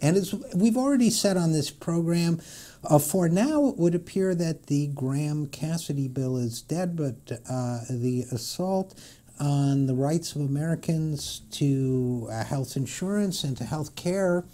And as we've already said on this program, for now it would appear that the Graham-Cassidy bill is dead, but the assault on the rights of Americans to health insurance and to health care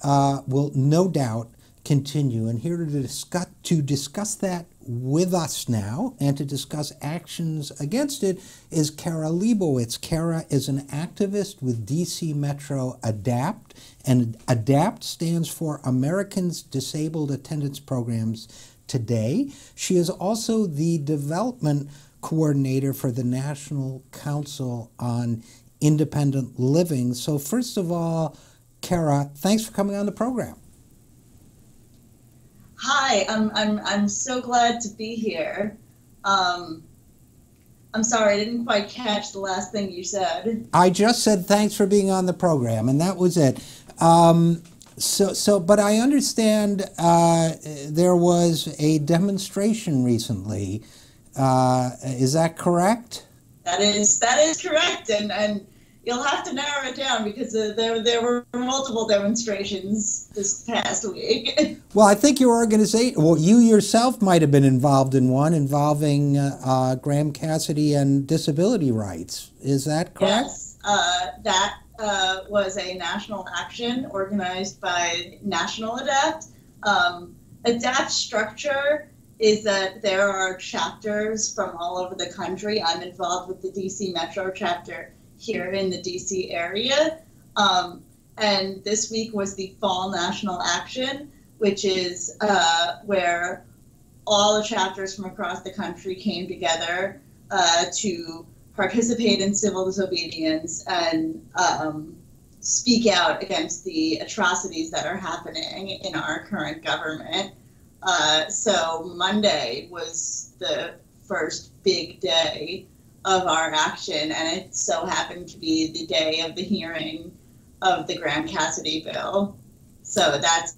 will no doubt continue. And here to discuss that with us now and to discuss actions against it is Cara Liebowitz. Cara is an activist with DC Metro ADAPT, and ADAPT stands for Americans Disabled Attendance Programs Today. She is also the development coordinator for the National Council on Independent Living. So first of all, Cara, thanks for coming on the program. Hi, I'm so glad to be here. I'm sorry, I didn't quite catch the last thing you said. I just said thanks for being on the program, and that was it. But I understand there was a demonstration recently. Is that correct? That is correct, and you'll have to narrow it down because there were multiple demonstrations this past week. Well, I think your organization, well, you yourself might have been involved in one involving Graham-Cassidy and disability rights. Is that correct? Yes, that was a national action organized by National ADAPT. ADAPT's structure is that there are chapters from all over the country. I'm involved with the DC Metro chapter here in the DC area. And this week was the Fall National Action, which is where all the chapters from across the country came together to participate in civil disobedience and speak out against the atrocities that are happening in our current government. So Monday was the first big day of our action, and it so happened to be the day of the hearing of the Graham-Cassidy bill. So that's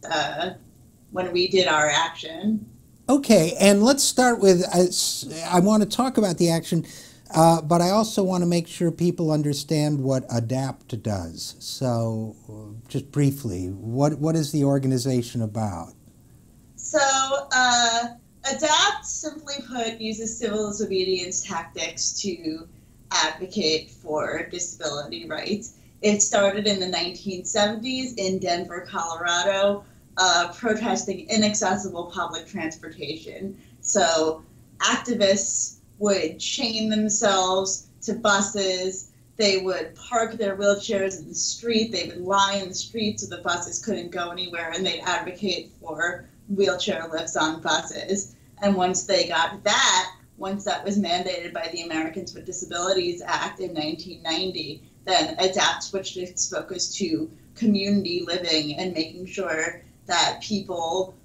when we did our action. Okay, and let's start with, I want to talk about the action, but I also want to make sure people understand what ADAPT does. So just briefly, what is the organization about? So ADAPT, simply put, uses civil disobedience tactics to advocate for disability rights. It started in the 1970s in Denver, Colorado, protesting inaccessible public transportation. So activists would chain themselves to buses. They would park their wheelchairs in the street. They would lie in the street so the buses couldn't go anywhere, and they'd advocate for wheelchair lifts on buses. And once that was mandated by the Americans with Disabilities Act in 1990, then ADAPT switched its focus to community living and making sure that people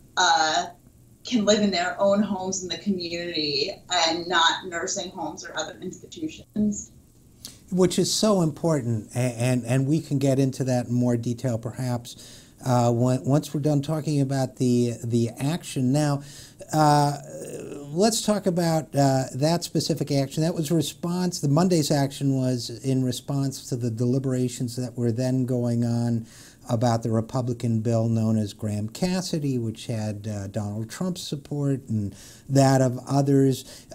can live in their own homes in the community and not nursing homes or other institutions. Which is so important, and we can get into that in more detail perhaps once we're done talking about the action. Now, let's talk about that specific action. That was the Monday's action was in response to the deliberations that were then going on about the Republican bill known as Graham-Cassidy, which had Donald Trump's support and that of others.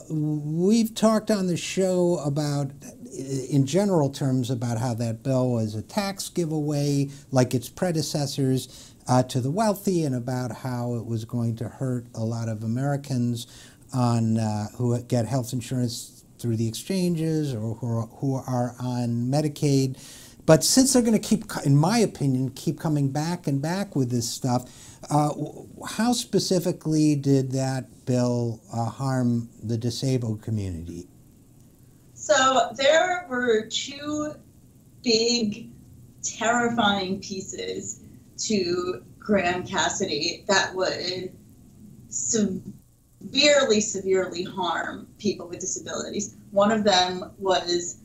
We've talked on the show about, in general terms, about how that bill was a tax giveaway, like its predecessors, to the wealthy, and about how it was going to hurt a lot of Americans who get health insurance through the exchanges or who are on Medicaid. But since they're going to keep, in my opinion, keep coming back and back with this stuff, how specifically did that bill harm the disabled community? So there were two big, terrifying pieces to Graham-Cassidy that would severely, severely harm people with disabilities. One of them was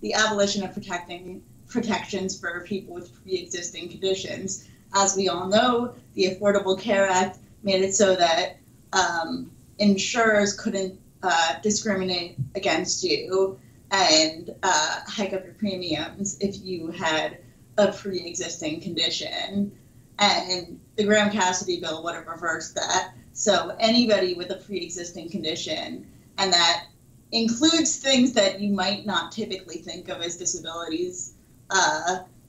the abolition of protections for people with pre-existing conditions. As we all know, the Affordable Care Act made it so that insurers couldn't discriminate against you and hike up your premiums if you had a pre-existing condition. And the Graham-Cassidy bill would have reversed that. So anybody with a pre-existing condition, and that includes things that you might not typically think of as disabilities,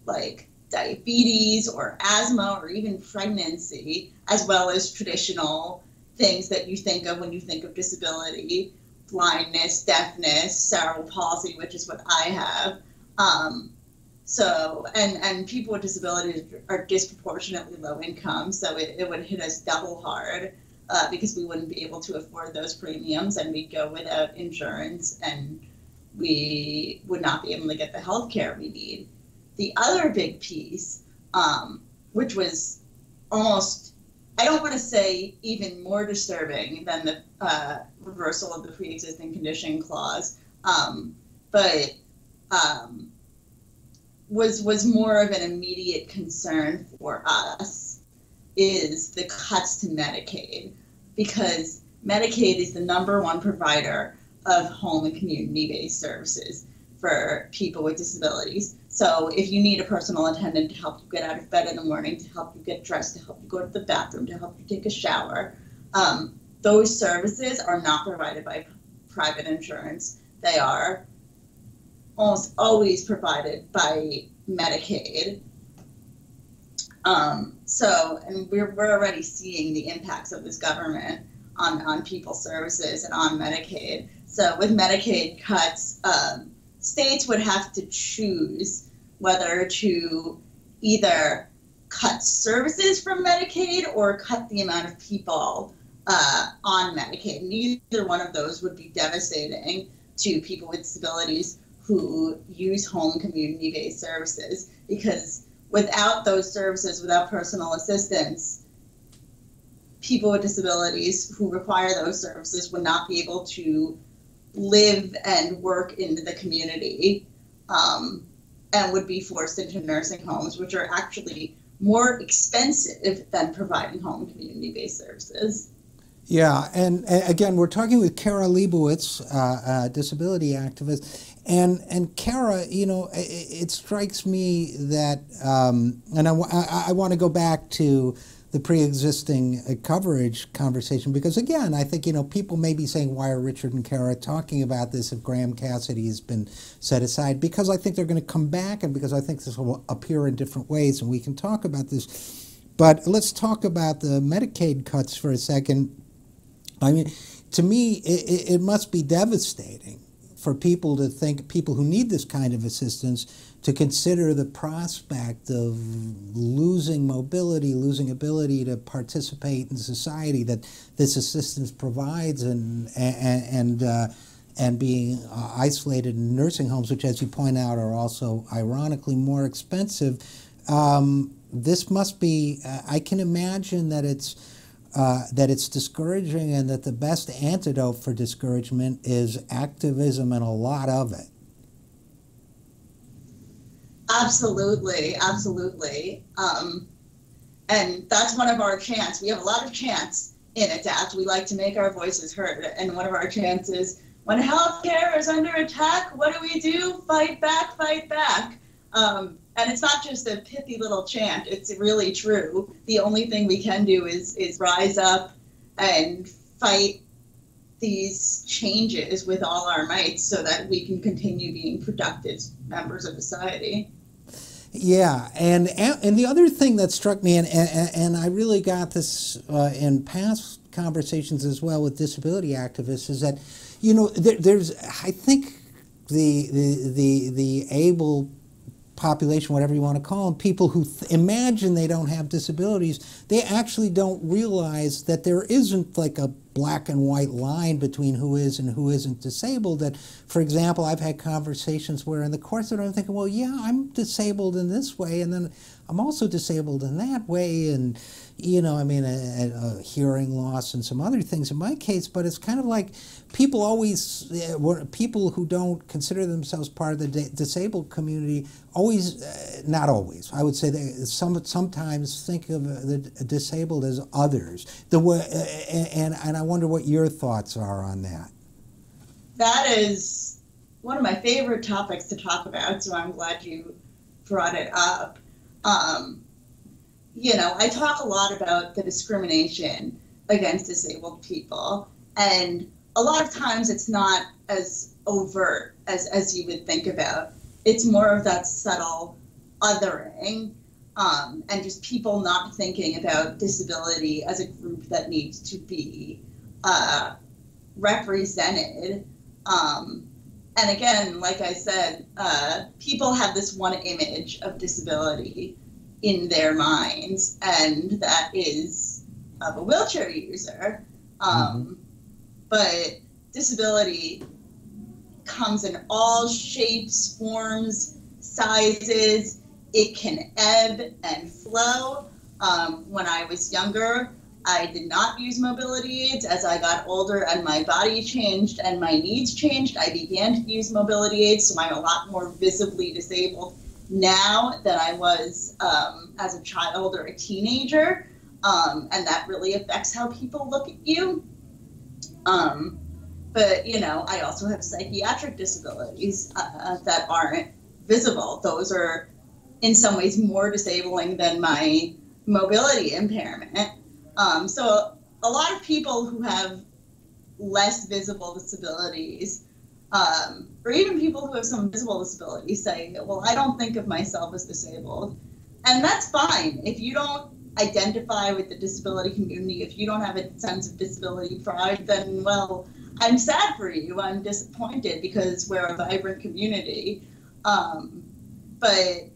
like diabetes or asthma or even pregnancy, as well as traditional things that you think of when you think of disability, blindness, deafness, cerebral palsy, which is what I have. And people with disabilities are disproportionately low income, so it would hit us double hard because we wouldn't be able to afford those premiums, and we'd go without insurance, and we would not be able to get the health care we need. The other big piece, which was almost, I don't want to say even more disturbing than the reversal of the pre-existing condition clause, but was more of an immediate concern for us, is the cuts to Medicaid, because Medicaid is the #1 provider of home and community-based services for people with disabilities. So if you need a personal attendant to help you get out of bed in the morning, to help you get dressed, to help you go to the bathroom, to help you take a shower, those services are not provided by private insurance. They are almost always provided by Medicaid. And we're already seeing the impacts of this government on people's services and on Medicaid. So with Medicaid cuts, states would have to choose whether to either cut services from Medicaid or cut the amount of people on Medicaid. Neither one of those would be devastating to people with disabilities who use home community-based services, because without those services, without personal assistance, people with disabilities who require those services would not be able to live and work in the community, and would be forced into nursing homes, which are actually more expensive than providing home community-based services. Yeah, and again, we're talking with Cara Liebowitz, a disability activist. And Cara, you know, it strikes me that, and I want to go back to the pre-existing coverage conversation, because again, I think, you know, people may be saying, why are Richard and Cara talking about this if Graham-Cassidy has been set aside? Because I think they're going to come back, and because I think this will appear in different ways, and we can talk about this. But let's talk about the Medicaid cuts for a second. I mean, to me, it must be devastating for people to think, people who need this kind of assistance, to consider the prospect of losing mobility, losing ability to participate in society that this assistance provides, and being isolated in nursing homes, which, as you point out, are also ironically more expensive. This must be, I can imagine that it's discouraging, and that the best antidote for discouragement is activism, and a lot of it. Absolutely, absolutely. And that's one of our chants. We have a lot of chants in ADAPT. We like to make our voices heard. And one of our chants is, when healthcare is under attack, what do? Fight back, fight back. And it's not just a pithy little chant. It's really true. The only thing we can do is rise up and fight these changes with all our might, so that we can continue being productive members of society. Yeah, and the other thing that struck me, and I really got this in past conversations as well with disability activists, is that, you know, there's, I think, the able population, whatever you want to call them, people who imagine they don't have disabilities, they actually don't realize that there isn't like a black and white line between who is and who isn't disabled. That, for example, I've had conversations where in the course of it I'm thinking, well, yeah, I'm disabled in this way, and then I'm also disabled in that way, and, you know, I mean, a hearing loss and some other things in my case, but it's kind of like people always, people who don't consider themselves part of the disabled community always, not always, I would say they sometimes think of the disabled as others. And I wonder what your thoughts are on that. That is one of my favorite topics to talk about, so I'm glad you brought it up. You know, I talk a lot about the discrimination against disabled people, and a lot of times it's not as overt as you would think about. It's more of that subtle othering, and just people not thinking about disability as a group that needs to be represented. And again, like I said, people have this one image of disability in their minds, and that is of a wheelchair user. But disability comes in all shapes, forms, sizes. It can ebb and flow. When I was younger, I did not use mobility aids. As I got older and my body changed and my needs changed, I began to use mobility aids, so I'm a lot more visibly disabled now than I was as a child or a teenager, and that really affects how people look at you. But, you know, I also have psychiatric disabilities that aren't visible. Those are in some ways more disabling than my mobility impairment. So a lot of people who have less visible disabilities, or even people who have some visible disabilities, say, well, I don't think of myself as disabled. And that's fine. If you don't identify with the disability community, if you don't have a sense of disability pride, then, well, I'm sad for you. I'm disappointed because we're a vibrant community. But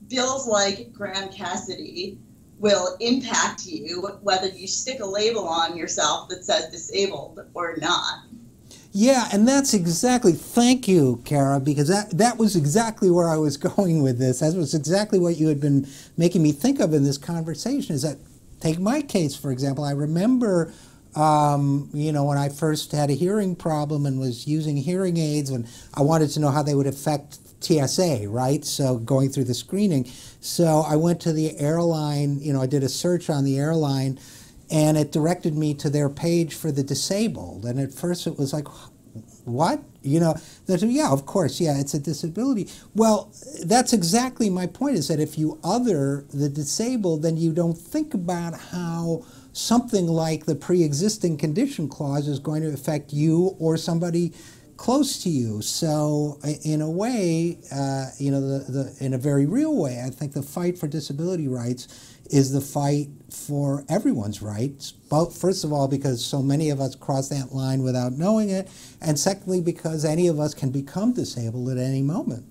bills like Graham Cassidy will impact you whether you stick a label on yourself that says disabled or not. Yeah, and that's exactly, thank you, Cara, because that was exactly where I was going with this. That was exactly what you had been making me think of in this conversation, is that, take my case, for example. I remember, you know, when I first had a hearing problem and was using hearing aids, and I wanted to know how they would affect TSA, right? So going through the screening. So I went to the airline, you know, I did a search on the airline, and it directed me to their page for the disabled. And at first it was like, what? You know, they said, yeah, of course, yeah, it's a disability. Well, that's exactly my point, is that if you other the disabled, then you don't think about how something like the pre-existing condition clause is going to affect you or somebody close to you. So in a way, you know, in a very real way, I think the fight for disability rights is the fight for everyone's rights. Both, first of all, because so many of us cross that line without knowing it, and secondly, because any of us can become disabled at any moment.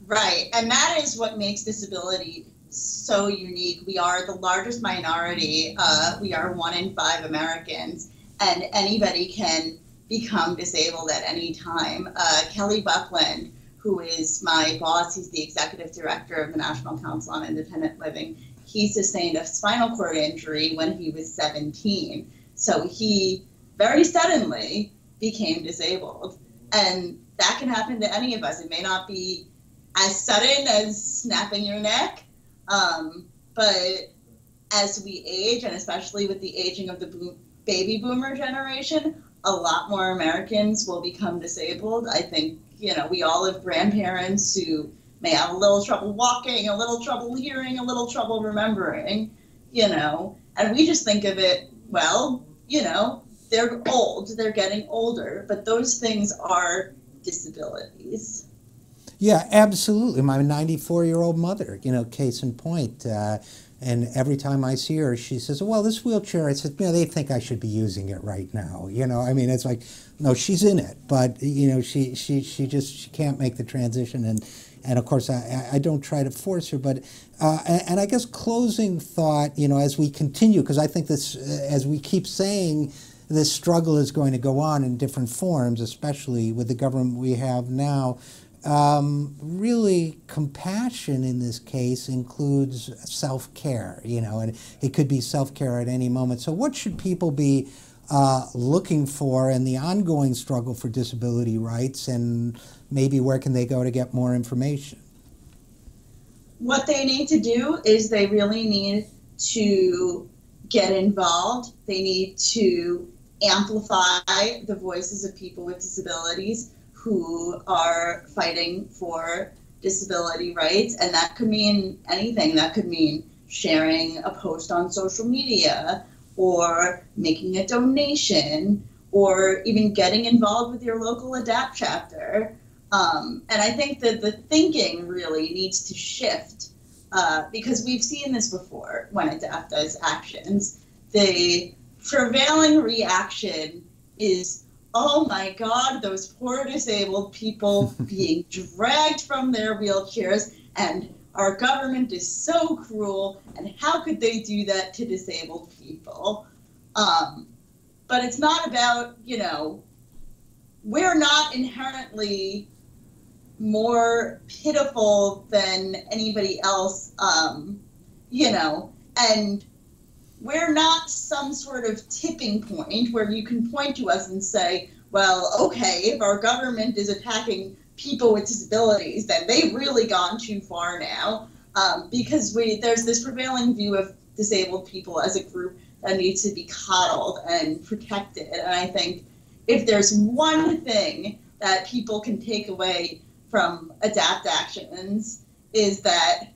Right, and that is what makes disability so unique. We are the largest minority. We are 1 in 5 Americans, and anybody can become disabled at any time. Kelly Buckland, who is my boss, he's the executive director of the National Council on Independent Living, he sustained a spinal cord injury when he was 17. So he very suddenly became disabled. And that can happen to any of us. It may not be as sudden as snapping your neck, but as we age, and especially with the aging of the baby boomer generation, a lot more Americans will become disabled. I think, you know, we all have grandparents who may have a little trouble walking, a little trouble hearing, a little trouble remembering, you know, and we just think of it, well, you know, they're old, they're getting older, but those things are disabilities. Yeah, absolutely. My 94-year-old mother, you know, case in point, and every time I see her, she says, well, this wheelchair, I said, you know, they think I should be using it right now. You know, I mean, it's like, no, she's in it, but, you know, she can't make the transition. And of course, I don't try to force her, but, and I guess closing thought, you know, as we continue, because I think this, as we keep saying, this struggle is going to go on in different forms, especially with the government we have now. Really, compassion in this case includes self-care, you know, and it could be self-care at any moment. So what should people be looking for in the ongoing struggle for disability rights, and maybe where can they go to get more information? What they need to do is they really need to get involved. They need to amplify the voices of people with disabilities who are fighting for disability rights, and that could mean anything. That could mean sharing a post on social media, or making a donation, or even getting involved with your local ADAPT chapter. And I think that the thinking really needs to shift, because we've seen this before when ADAPT does actions. The prevailing reaction is, oh my God, those poor disabled people being dragged from their wheelchairs, and our government is so cruel, and how could they do that to disabled people? But it's not about, we're not inherently more pitiful than anybody else, and we're not some sort of tipping point where you can point to us and say, well, okay, if our government is attacking people with disabilities, then they've really gone too far now, because there's this prevailing view of disabled people as a group that needs to be coddled and protected. And I think if there's one thing that people can take away from ADAPT actions, is that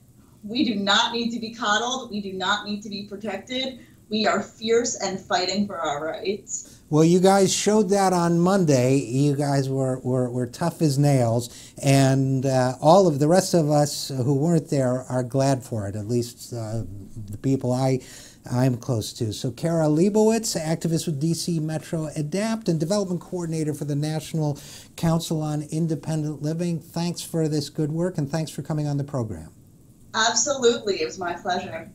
we do not need to be coddled. We do not need to be protected. We are fierce and fighting for our rights. Well, you guys showed that on Monday. You guys were tough as nails, and all of the rest of us who weren't there are glad for it, at least the people I'm close to. So Cara Liebowitz, activist with DC Metro ADAPT and development coordinator for the National Council on Independent Living, thanks for this good work, and thanks for coming on the program. Absolutely. It was my pleasure.